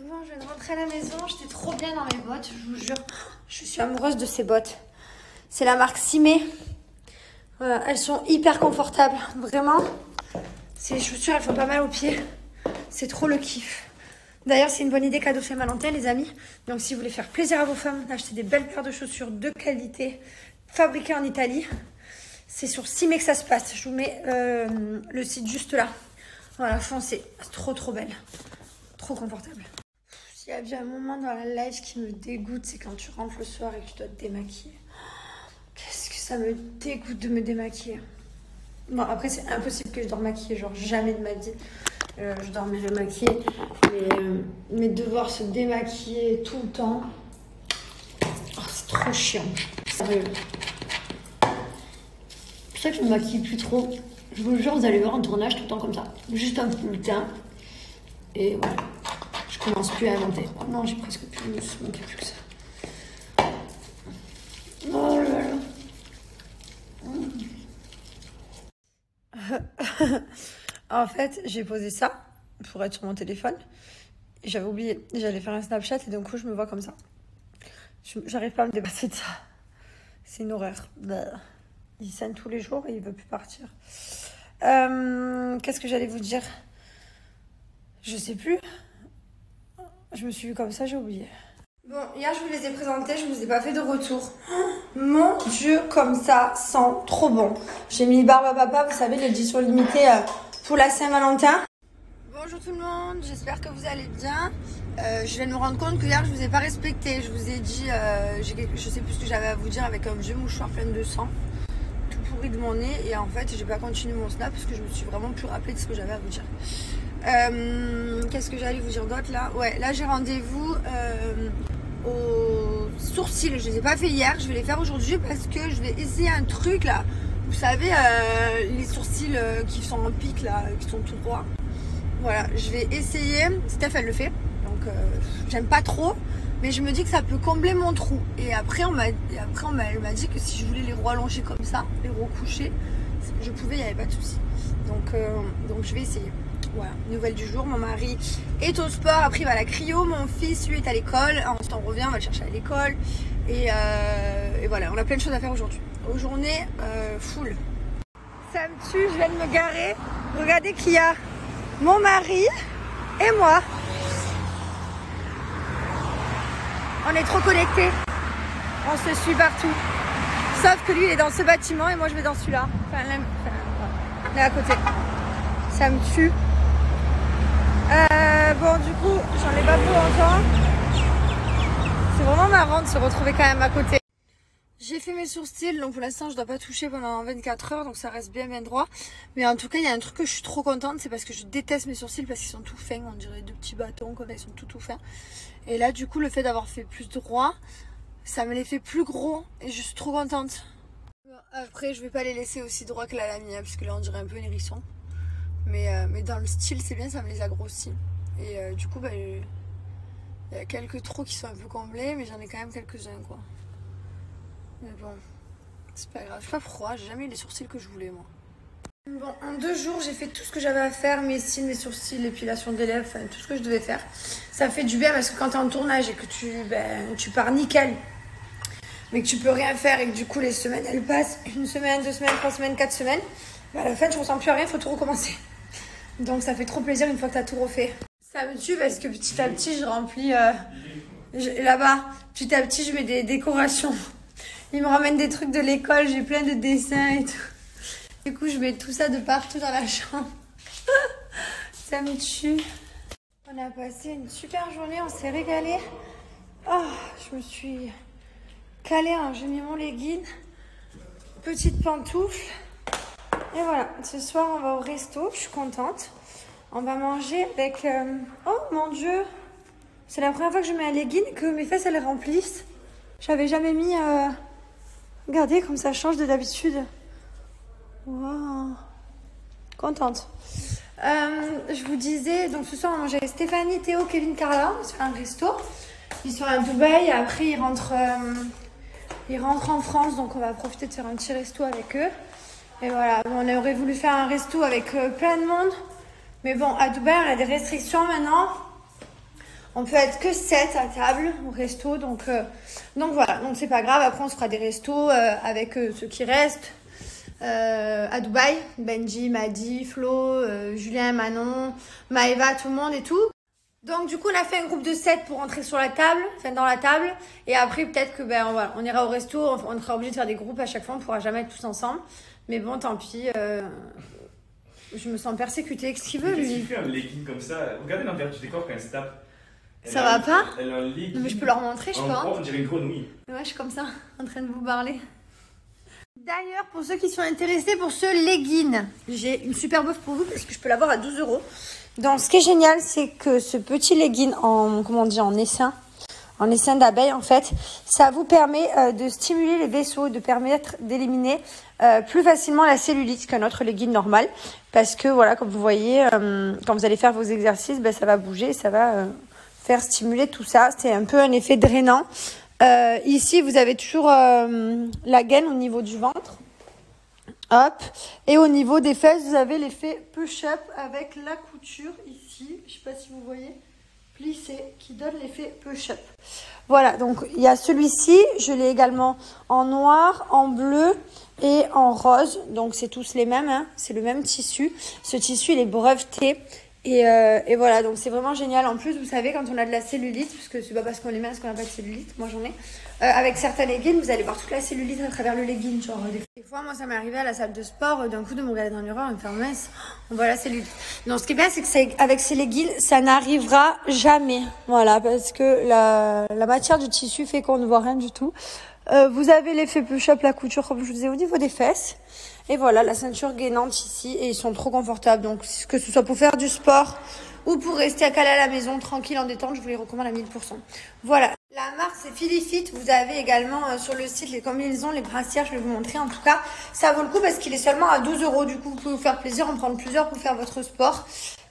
Bon, je viens de rentrer à la maison, j'étais trop bien dans mes bottes, je vous jure. Je suis amoureuse de ces bottes. C'est la marque Simé. Voilà, elles sont hyper confortables, vraiment. Ces chaussures, elles font pas mal aux pieds. C'est trop le kiff. D'ailleurs, c'est une bonne idée cadeau Saint-Valentin, les amis. Donc, si vous voulez faire plaisir à vos femmes, achetez des belles paires de chaussures de qualité, fabriquées en Italie. C'est sur Simé que ça se passe. Je vous mets le site juste là. Voilà, foncez. C'est trop belle. Trop confortable. S'il y a bien un moment dans la live qui me dégoûte, c'est quand tu rentres le soir et que tu dois te démaquiller. Qu'est-ce que ça me dégoûte de me démaquiller. Bon, après, c'est impossible que je dorme maquillée. Genre, jamais de ma vie, je dormirai maquillée. Mais devoir se démaquiller tout le temps, oh, c'est trop chiant. Sérieux. C'est pour ça que je me maquille plus trop. Je vous jure, vous allez voir en tournage tout le temps comme ça. Juste un peu le teint. Et voilà. Je commence plus à inventer. Oh non, j'ai presque plus de mousse. Il manquait plus que ça. Oh là là. En fait, j'ai posé ça pour être sur mon téléphone. Et j'avais oublié. J'allais faire un Snapchat et d'un coup, je me vois comme ça. J'arrive pas à me dépasser de ça. C'est une horreur. Il saigne tous les jours et il veut plus partir. Qu'est-ce que j'allais vous dire? Je sais plus. Je me suis vue comme ça, j'ai oublié. Bon, hier je vous les ai présentés, je vous ai pas fait de retour. Mon Dieu, comme ça sent trop bon. J'ai mis barbe à papa, vous savez, l'édition limitée pour la Saint-Valentin. Bonjour tout le monde, j'espère que vous allez bien. Je viens de me rendre compte que hier je vous ai pas respecté. Je vous ai dit, je sais plus ce que j'avais à vous dire avec un vieux mouchoir plein de sang, tout pourri de mon nez. Et en fait, j'ai pas continué mon snap parce que je me suis vraiment plus rappelé de ce que j'avais à vous dire. Qu'est-ce que j'allais vous dire d'autre là? Ouais, là j'ai rendez-vous aux sourcils. Je les ai pas fait hier, je vais les faire aujourd'hui parce que je vais essayer un truc là. Vous savez, les sourcils qui sont en pic là, qui sont tout droits. Voilà, je vais essayer. Steph elle le fait, donc j'aime pas trop, mais je me dis que ça peut combler mon trou. Et après elle m'a dit que si je voulais les rallongés comme ça, les recoucher, je pouvais, il n'y avait pas de souci. Donc je vais essayer. Voilà, nouvelle du jour, mon mari est au sport, après il va à la cryo, mon fils lui est à l'école, ensuite on revient, on va le chercher à l'école et voilà, on a plein de choses à faire aujourd'hui. Aux journées full. Ça me tue, je viens de me garer, regardez qu'il y a mon mari et moi. On est trop connectés, on se suit partout, sauf que lui il est dans ce bâtiment et moi je vais dans celui-là, on est à côté. Ça me tue. Bon, du coup, j'en ai pas pour longtemps. C'est vraiment marrant de se retrouver quand même à côté. J'ai fait mes sourcils, donc pour l'instant, je dois pas toucher pendant 24 heures, donc ça reste bien droit. Mais en tout cas, il y a un truc que je suis trop contente, c'est parce que je déteste mes sourcils parce qu'ils sont tout fins. On dirait deux petits bâtons, comme ils sont tout fins. Et là, du coup, le fait d'avoir fait plus droit, ça me les fait plus gros et je suis trop contente. Bon, après, je vais pas les laisser aussi droits que la Lamia, puisque là, on dirait un peu un hérisson. Mais dans le style, c'est bien, ça me les a grossis. Et du coup, il y a quelques trous qui sont un peu comblés, mais j'en ai quand même quelques-uns, quoi. Mais bon, c'est pas grave. Je suis pas froid, j'ai jamais eu les sourcils que je voulais, moi. Bon, en 2 jours, j'ai fait tout ce que j'avais à faire, mes cils, mes sourcils, l'épilation des lèvres, enfin, tout ce que je devais faire. Ça fait du bien parce que quand t'es en tournage et que tu pars nickel, mais que tu peux rien faire et que du coup, les semaines, elles passent, 1 semaine, 2 semaines, 3 semaines, 4 semaines, à la fin, je ressens plus à rien, il faut tout recommencer. Donc ça fait trop plaisir une fois que tu as tout refait. Ça me tue parce que petit à petit je remplis là-bas, petit à petit je mets des décorations. Ils me ramènent des trucs de l'école, j'ai plein de dessins et tout. Du coup je mets tout ça de partout dans la chambre. Ça me tue. On a passé une super journée, on s'est régalé. Oh, je me suis calée, hein. J'ai mis mon legging, petite pantoufle. Et voilà, ce soir on va au resto, je suis contente. On va manger avec... Oh mon Dieu, c'est la première fois que je mets un legging et que mes fesses elles remplissent. J'avais jamais mis... Regardez comme ça change de d'habitude. Wow. Contente. Je vous disais, donc ce soir on va manger avec Stéphanie, Théo, Kevin, Carla. On va se faire un resto. Ils sont à Dubaï, après ils rentrent en France, donc on va profiter de faire un petit resto avec eux. Et voilà, on aurait voulu faire un resto avec plein de monde. Mais bon, à Dubaï, on a des restrictions maintenant. On peut être que 7 à table au resto, donc voilà, donc c'est pas grave. Après on se fera des restos avec ceux qui restent à Dubaï, Benji, Madi, Flo, Julien, Manon, Maëva, tout le monde et tout. Donc du coup on a fait un groupe de 7 pour rentrer sur la table, enfin dans la table, et après peut-être que voilà, on ira au resto, on sera obligé de faire des groupes à chaque fois, on pourra jamais être tous ensemble, mais bon tant pis. Je me sens persécutée. Qu'est-ce qu'il veut lui? Qu'est-ce qu'il fait un legging comme ça? Regardez l'envers du décor quand elle se tape. Ça va pas? Elle a un legging. Mais je peux leur montrer, je pense. On dirait une grenouille. Ouais, je suis comme ça, en train de vous parler. D'ailleurs, pour ceux qui sont intéressés pour ce legging, j'ai une super offre pour vous parce que je peux l'avoir à 12 €. Donc, ce qui est génial, c'est que ce petit legging en essaim d'abeille, en fait, ça vous permet de stimuler les vaisseaux, de permettre d'éliminer plus facilement la cellulite qu'un autre legging normal. Parce que, voilà, comme vous voyez, quand vous allez faire vos exercices, ben, ça va bouger, ça va faire stimuler tout ça. C'est un peu un effet drainant. Ici, vous avez toujours la gaine au niveau du ventre. Hop. Et au niveau des fesses, vous avez l'effet push-up avec la couture ici. Je ne sais pas si vous voyez. Plissé qui donne l'effet push-up. Voilà, donc il y a celui-ci. Je l'ai également en noir, en bleu et en rose. Donc c'est tous les mêmes, hein. C'est le même tissu. Ce tissu, il est breveté. Et voilà, donc c'est vraiment génial. En plus, vous savez, quand on a de la cellulite, parce que c'est pas parce qu'on les met qu'on n'a pas de cellulite, moi j'en ai. Avec certains leggings, vous allez voir toute la cellulite à travers le legging. Genre, des fois, moi ça m'est arrivé à la salle de sport, d'un coup de me regarder dans le miroir et me faire mince, on voit la cellulite. Donc ce qui est bien, c'est que avec ces leggings, ça n'arrivera jamais. Voilà, parce que la matière du tissu fait qu'on ne voit rien du tout. Vous avez l'effet push-up, la couture, comme je vous disais, au niveau des fesses. Et voilà, la ceinture gainante ici. Et ils sont trop confortables. Donc, que ce soit pour faire du sport ou pour rester à caler à la maison, tranquille, en détente, je vous les recommande à 1000%. Voilà. La marque, c'est Filifit. Vous avez également sur le site les combinaisons, les brassières. Je vais vous montrer. En tout cas, ça vaut le coup parce qu'il est seulement à 12 €. Du coup, vous pouvez vous faire plaisir, en prendre plusieurs pour faire votre sport.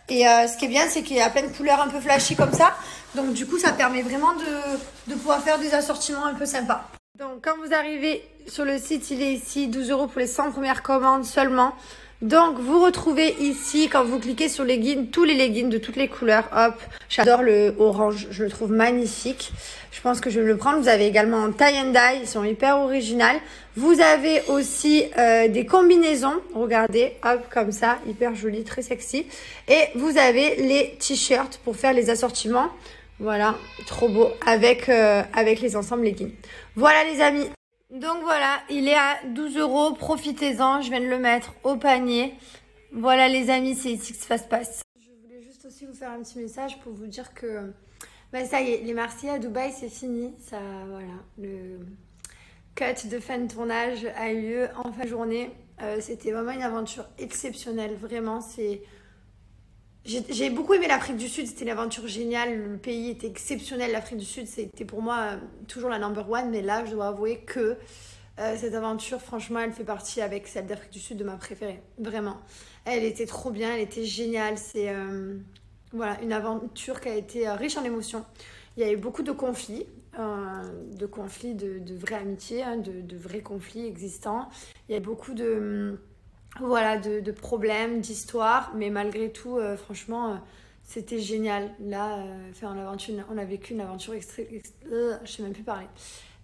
Et ce qui est bien, c'est qu'il y a plein de couleurs un peu flashy comme ça. Donc, du coup, ça permet vraiment de pouvoir faire des assortiments un peu sympas. Donc, quand vous arrivez sur le site, il est ici 12 € pour les 100 premières commandes seulement. Donc, vous retrouvez ici, quand vous cliquez sur leggings, tous les leggings de toutes les couleurs. Hop, j'adore le orange, je le trouve magnifique. Je pense que je vais le prendre. Vous avez également en tie and dye, ils sont hyper originales. Vous avez aussi des combinaisons, regardez, hop, comme ça, hyper joli, très sexy. Et vous avez les t-shirts pour faire les assortiments. Voilà, trop beau, avec les ensembles leggings. Voilà les amis. Donc voilà, il est à 12 €, profitez-en, je viens de le mettre au panier. Voilà les amis, c'est ici que ça se passe. Je voulais juste aussi vous faire un petit message pour vous dire que ça y est, les Marseillais à Dubaï c'est fini. Ça, voilà, le cut de fin de tournage a eu lieu en fin de journée. C'était vraiment une aventure exceptionnelle, vraiment c'est... J'ai beaucoup aimé l'Afrique du Sud, c'était une aventure géniale, le pays était exceptionnel, l'Afrique du Sud c'était pour moi toujours la number one, mais là je dois avouer que cette aventure franchement elle fait partie avec celle d'Afrique du Sud de ma préférée, vraiment. Elle était trop bien, elle était géniale, c'est voilà, une aventure qui a été riche en émotions. Il y a eu beaucoup de conflits, de vraies amitiés, hein, de vrais conflits existants. Il y a beaucoup de... Voilà, de problèmes, d'histoires, mais malgré tout, franchement, c'était génial. Là, on a vécu une aventure je sais même plus parler,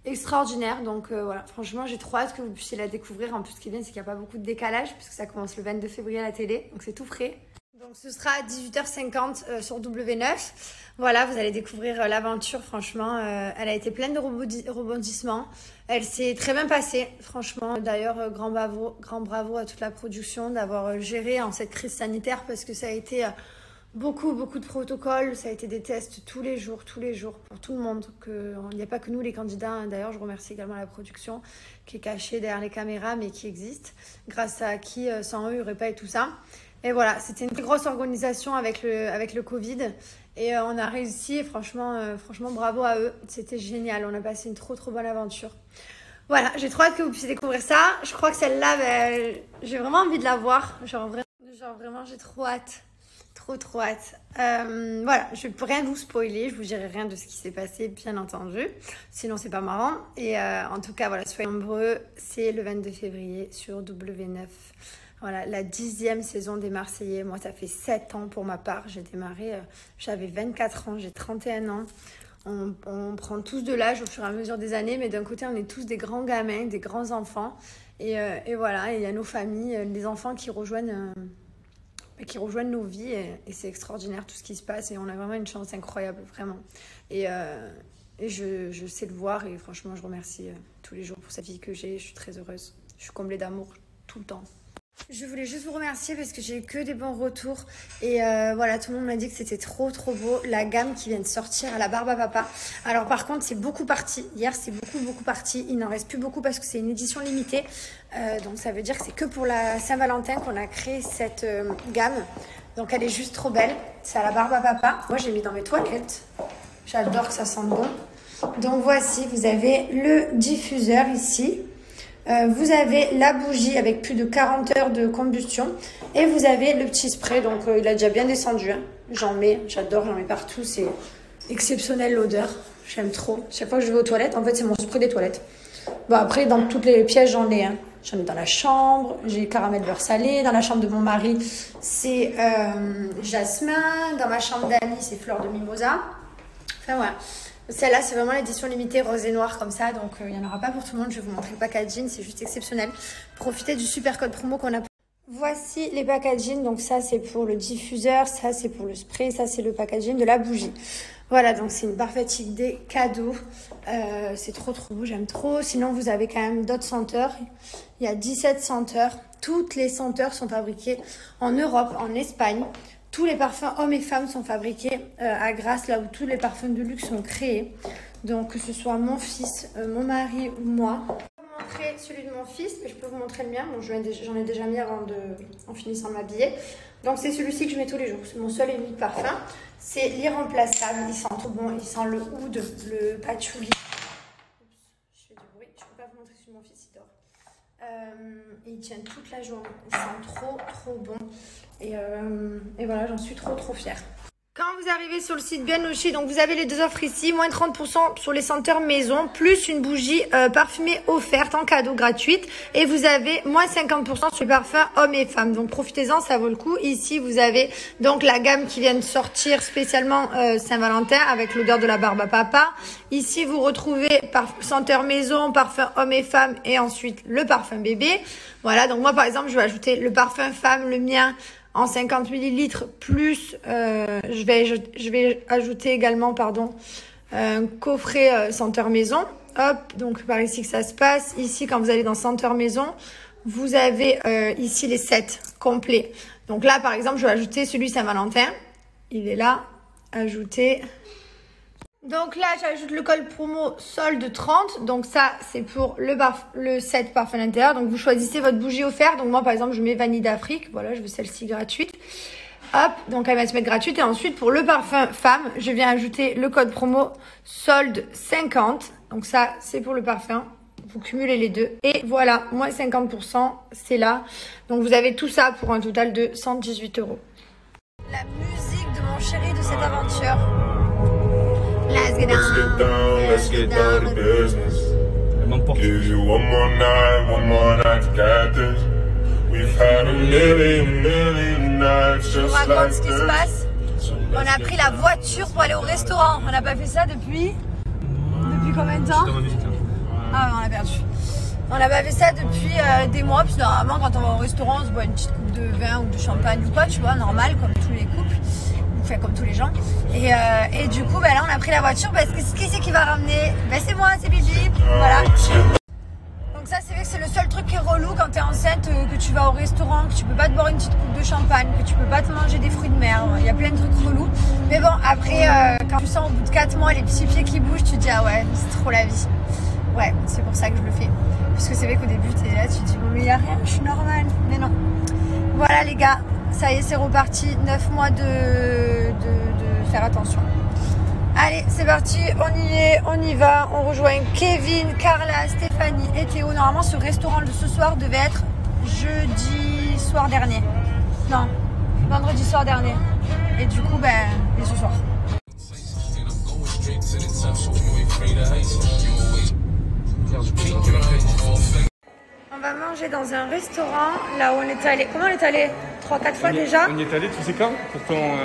extraordinaire. Donc voilà, franchement, j'ai trop hâte que vous puissiez la découvrir. En plus, ce qui est bien, c'est qu'il n'y a pas beaucoup de décalage, puisque ça commence le 22 février à la télé, donc c'est tout frais. Donc ce sera à 18h50 sur W9. Voilà, vous allez découvrir l'aventure. Franchement, elle a été pleine de rebondissements. Elle s'est très bien passée, franchement. D'ailleurs, grand bravo à toute la production d'avoir géré en cette crise sanitaire parce que ça a été beaucoup de protocoles. Ça a été des tests tous les jours pour tout le monde. Il n'y a pas que nous les candidats. D'ailleurs, je remercie également la production qui est cachée derrière les caméras mais qui existe. Grâce à qui, sans eux, il n'y aurait pas eu tout ça. Et voilà, c'était une très grosse organisation avec le Covid. Et on a réussi, et franchement, bravo à eux. C'était génial, on a passé une trop bonne aventure. Voilà, j'ai trop hâte que vous puissiez découvrir ça. Je crois que celle-là, j'ai vraiment envie de la voir. Genre vraiment, j'ai trop hâte. Trop hâte. Voilà, je ne peux rien vous spoiler. Je vous dirai rien de ce qui s'est passé, bien entendu. Sinon, c'est pas marrant. Et en tout cas, voilà, soyez nombreux. C'est le 22 février sur W9. Voilà, la 10e saison des Marseillais. Moi, ça fait 7 ans pour ma part. J'ai démarré, j'avais 24 ans, j'ai 31 ans. On prend tous de l'âge au fur et à mesure des années, mais d'un côté, on est tous des grands gamins, des grands enfants. Et voilà, il y a nos familles, les enfants qui rejoignent nos vies. Et c'est extraordinaire tout ce qui se passe. Et on a vraiment une chance incroyable, vraiment. Et je sais le voir. Et franchement, je remercie tous les jours pour cette vie que j'ai. Je suis très heureuse. Je suis comblée d'amour tout le temps. Je voulais juste vous remercier parce que j'ai eu que des bons retours et voilà, tout le monde m'a dit que c'était trop beau, la gamme qui vient de sortir à la barbe à papa. Alors par contre c'est beaucoup parti, hier c'est beaucoup parti, il n'en reste plus beaucoup parce que c'est une édition limitée, donc ça veut dire que c'est que pour la Saint-Valentin qu'on a créé cette gamme, donc elle est juste trop belle, c'est à la barbe à papa. Moi j'ai mis dans mes toilettes, j'adore que ça sente bon. Donc voici, vous avez le diffuseur ici. Vous avez la bougie avec plus de 40 heures de combustion et vous avez le petit spray, donc il a déjà bien descendu, hein. J'en mets, j'adore, j'en mets partout, c'est exceptionnel l'odeur, j'aime trop. Chaque fois que je vais aux toilettes, en fait c'est mon spray des toilettes. Bon après dans toutes les pièces j'en ai, hein. J'en ai dans la chambre, j'ai caramel beurre salé, dans la chambre de mon mari c'est jasmin, dans ma chambre d'amis c'est fleur de mimosa, enfin voilà. Celle-là, c'est vraiment l'édition limitée rose et noir comme ça, donc il n'y en aura pas pour tout le monde. Je vais vous montrer le packaging, c'est juste exceptionnel. Profitez du super code promo qu'on a. Voici les packaging, donc ça c'est pour le diffuseur, ça c'est pour le spray, ça c'est le packaging de la bougie. Voilà, donc c'est une parfaite idée cadeau, c'est trop beau, j'aime trop. Sinon vous avez quand même d'autres senteurs, il y a 17 senteurs, toutes les senteurs sont fabriquées en Europe, en Espagne. Tous les parfums hommes et femmes sont fabriqués à Grasse, là où tous les parfums de luxe sont créés. Donc que ce soit mon fils, mon mari ou moi. Je vais vous montrer celui de mon fils, mais je peux vous montrer le mien. Bon, j'en ai déjà mis en finissant de m'habiller. Donc c'est celui-ci que je mets tous les jours. C'est mon seul et unique parfum. C'est l'irremplaçable. Il sent trop bon. Il sent le oud, le patchouli. Oups, je fais du bruit. Je ne peux pas vous montrer celui de mon fils, il dort. Et ils tiennent toute la journée, ils sont trop bon et voilà, j'en suis trop fière. Quand vous arrivez sur le site Bienlouchi, donc vous avez les deux offres ici, moins 30% sur les senteurs maison, plus une bougie parfumée offerte en cadeau gratuite, et vous avez moins 50% sur les parfums hommes et femmes. Donc profitez-en, ça vaut le coup. Ici vous avez donc la gamme qui vient de sortir spécialement Saint-Valentin avec l'odeur de la barbe à papa. Ici vous retrouvez senteur maison, parfum hommes et femmes, et ensuite le parfum bébé. Voilà, donc moi par exemple je vais ajouter le parfum femme, le mien, en 50 ml, plus je vais ajouter également un coffret senteur maison. Hop, donc par ici que ça se passe. Ici, quand vous allez dans senteur maison, vous avez ici les sets complets. Donc là, par exemple, je vais ajouter celui Saint-Valentin. Il est là, ajouter. Donc là, j'ajoute le code promo solde 30. Donc ça, c'est pour le set parfum intérieur. Donc vous choisissez votre bougie offerte. Donc moi, par exemple, je mets Vanille d'Afrique. Voilà, je veux celle-ci gratuite. Hop, donc elle va se mettre gratuite. Et ensuite, pour le parfum femme, je viens ajouter le code promo solde 50. Donc ça, c'est pour le parfum. Vous cumulez les deux. Et voilà, moins 50%, c'est là. Donc vous avez tout ça pour un total de 118 €. La musique de mon chéri de cette aventure. Let's get down to business. Give you one more night to get this. We've had a million nights Je vous just raconte like ce qui se this. passe. On a pris la voiture pour aller au restaurant. On n'a pas fait ça depuis combien de temps? Ah, on l'a perdu. On n'a pas fait ça depuis des mois. Puis normalement, quand on va au restaurant, on se boit une petite coupe de vin ou de champagne ou quoi, tu vois, normal, comme tous les couples. Enfin, comme tous les gens. Et du coup, là, on a pris la voiture parce que qui c'est qui va ramener? C'est moi, c'est Bibi. Voilà. Donc ça, c'est vrai que c'est le seul truc qui est relou quand t'es enceinte, que tu vas au restaurant, que tu peux pas te boire une petite coupe de champagne, que tu peux pas te manger des fruits de mer. Il y a plein de trucs relous. Mais bon, après, quand tu sens au bout de 4 mois les petits pieds qui bougent, tu te dis ah ouais, c'est trop la vie. Ouais, c'est pour ça que je le fais. Parce que c'est vrai qu'au début, t'es là, tu te dis bon, mais y a rien, je suis normale. Mais non. Voilà les gars, ça y est, c'est reparti. 9 mois de faire attention. Allez, c'est parti, on y est, on y va. On rejoint Kevin, Carla, Stéphanie et Théo. Normalement, ce restaurant de ce soir devait être jeudi soir dernier. Non, vendredi soir dernier. Et du coup, et ce soir. On va manger manger dans un restaurant, là où on est allé. Comment on est allé 3-4 fois déjà? On y est allé, tu sais quand? Pour ton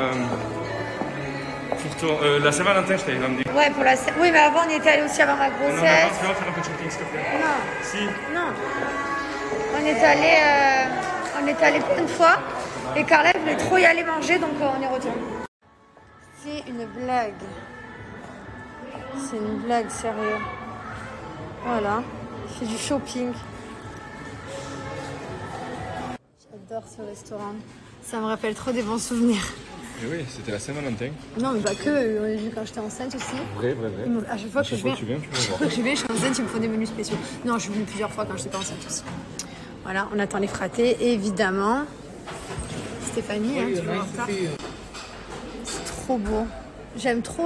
la Saint-Valentin, je t'avais ramené. Ouais, pour la... Oui, mais avant, on y était allé aussi avant ma Non, grossesse. tu vas faire un peu de shopping, s'il te plaît. Non. Si. Non. On est allé plein de fois. Et Carla voulait trop y aller manger, donc on y retourne. C'est une blague. C'est une blague, sérieux. Voilà. Il fait du shopping. J'adore ce restaurant. Ça me rappelle trop des bons souvenirs. Et oui, c'était la Saint-Valentin. Non, mais pas que. On l'a vu quand j'étais enceinte aussi. Vrai. À chaque fois que je viens, tu vas voir. je suis enceinte, ils me font des menus spéciaux. Non, je suis venue plusieurs fois quand j'étais pas enceinte aussi. Voilà, on attend les fratés. Évidemment, Stéphanie, hein, tu vois, c'est trop beau. J'aime trop.